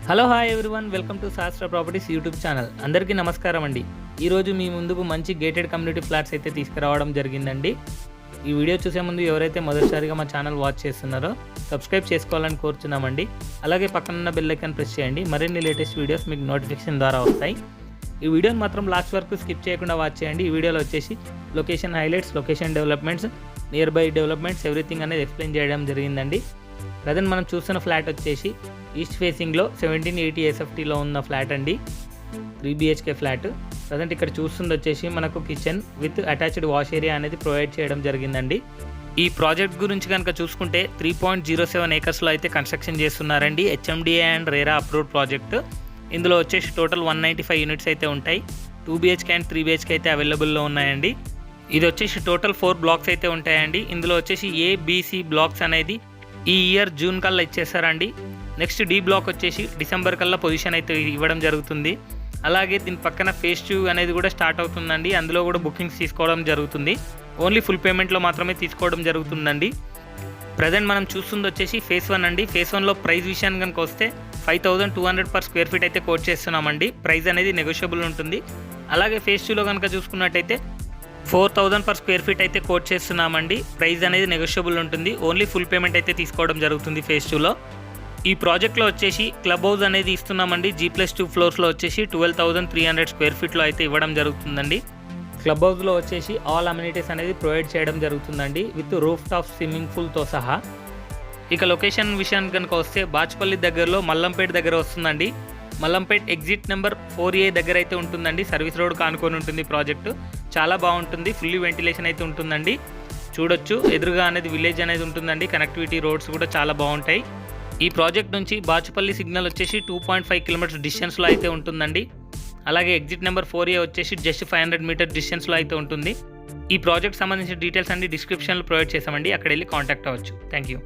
Hello hi everyone, welcome to శాస్త్ర properties YouTube channel. అందరికీ నమస్కారం అండి. ఈరోజు మీ ముందుకు మంచి గేటెడ్ కమ్యూనిటీ ఫ్లాట్స్ అయితే తీసుకురావడం జరిగిందండి. ఈ వీడియో చూసే ముందు ఎవరైతే మొదటిసారిగా మా ఛానల్ వాచ్ చేస్తున్నారో సబ్స్క్రైబ్ చేసుకోవాలని కోరుచున్నామండి. అలాగే పక్కనున్న బెల్ ఐకాన్ ప్రెస్ చేయండి. మరిన్ని లేటెస్ట్ వీడియోస్ మీకు నోటిఫికేషన్ ద్వారా వస్తాయి. ఈ వీడియోని మాత్రం లాస్ట్ వరకు స్కిప్ చేయకుండా వాచ్ చేయండి. ఈ వీడియోలో వచ్చేసి location highlights, location developments, near by developments everything అనేది ఎక్స్ప్లెయిన్ చేయడం జరిగిందండి. ప్రజెంట్ మనం చూస్తున్న ఫ్లాట్ వచ్చేసి ఈస్ట్ ఫేసింగ్లో 1780 SFTలో ఉన్న ఫ్లాట్ అండి. 3 BHK ఫ్లాట్. ప్రజెంట్ ఇక్కడ చూస్తుంది వచ్చేసి మనకు kitchen with attached wash area అనేది ప్రొవైడ్ చేయడం జరిగిందండి. ఈ ప్రాజెక్ట్ గురించి కనుక చూసుకుంటే 3.07 acresలో అయితే కన్స్ట్రక్షన్ చేస్తున్నారండి. HMDA and RERA approved project. ఇందులో వచ్చేసి టోటల్ 195 యూనిట్స్ అయితే ఉంటాయి. 2 BHK అండ్ 3 BHK అయితే అవైలబుల్లో ఉన్నాయండి. ఇది వచ్చేసి టోటల్ 4 బ్లాక్స్ అయితే ఉంటాయండి. ఇందులో వచ్చేసి ABC బ్లాక్స్ అనేది ఈ ఇయర్ జూన్ కల్లా ఇచ్చేస్తారండి. నెక్స్ట్ D బ్లాక్ వచ్చేసి డిసెంబర్ కల్లా పొజిషన్ అయితే ఇవ్వడం జరుగుతుంది. అలాగే దీని పక్కన ఫేజ్ 2 అనేది కూడా స్టార్ట్ అవుతుందండి. అందులో కూడా బుకింగ్స్ తీసుకోవడం జరుగుతుంది. ఓన్లీ ఫుల్ పేమెంట్లో మాత్రమే తీసుకోవడం జరుగుతుందండి. ప్రజెంట్ మనం చూస్తుంది వచ్చేసి ఫేజ్ 1 అండి. ఫేజ్ 1లో ప్రైస్ విషయానికి కనుక వస్తే 5200 per square feet అయితే కోట్ చేస్తున్నామండి. ప్రైస్ అనేది నెగోషియబుల్ ఉంటుంది. అలాగే ఫేజ్ 2లో కనుక చూసుకున్నట్టయితే 4000 per square feet అయితే కోట్ చేస్తున్నామండి. ప్రైస్ అనేది నెగోషియబుల్ ఉంటుంది. ఓన్లీ ఫుల్ పేమెంట్ అయితే తీసుకోవడం జరుగుతుంది ఫేజ్ 2లో. ఈ ప్రాజెక్ట్లో వచ్చేసి క్లబ్ హౌస్ అనేది ఇస్తున్నామండి. G+2 ఫ్లోర్స్లో వచ్చేసి 12,300 square feetలో అయితే ఇవ్వడం జరుగుతుందండి. క్లబ్ హౌస్లో వచ్చేసి ఆల్ అమ్యూనిటీస్ అనేది ప్రొవైడ్ చేయడం జరుగుతుందండి విత్ రూఫ్ టాప్ స్విమ్మింగ్ పూల్తో సహా. ఇక లొకేషన్ విషయానికి కనుక వస్తే బాచుపల్లి దగ్గరలో మల్లంపేట దగ్గర వస్తుందండి. మల్లంపేట్ ఎగ్జిట్ నెంబర్ 4A దగ్గర అయితే ఉంటుందండి. సర్వీస్ రోడ్ కానుకొని ఉంటుంది ప్రాజెక్టు. చాలా బాగుంటుంది. ఫుల్లీ వెంటిలేషన్ అయితే ఉంటుందండి. చూడొచ్చు ఎదురుగా అనేది విలేజ్ అనేది ఉంటుందండి. కనెక్టివిటీ రోడ్స్ కూడా చాలా బాగుంటాయి. ఈ ప్రాజెక్ట్ నుంచి బాచుపల్లి సిగ్నల్ వచ్చేసి 2.5 kilometers డిస్టెన్స్లో అయితే ఉంటుందండి. అలాగే ఎగ్జిట్ నెంబర్ 4A వచ్చేసి జస్ట్ 500 meters డిస్టెన్స్లో అయితే ఉంటుంది. ఈ ప్రాజెక్ట్ సంబంధించిన డీటెయిల్స్ అన్ని డిస్క్రిప్షన్లో ప్రొవైడ్ చేసామండి. అక్కడ వెళ్ళి కాంటాక్ట్ అవ్వచ్చు. Thank you.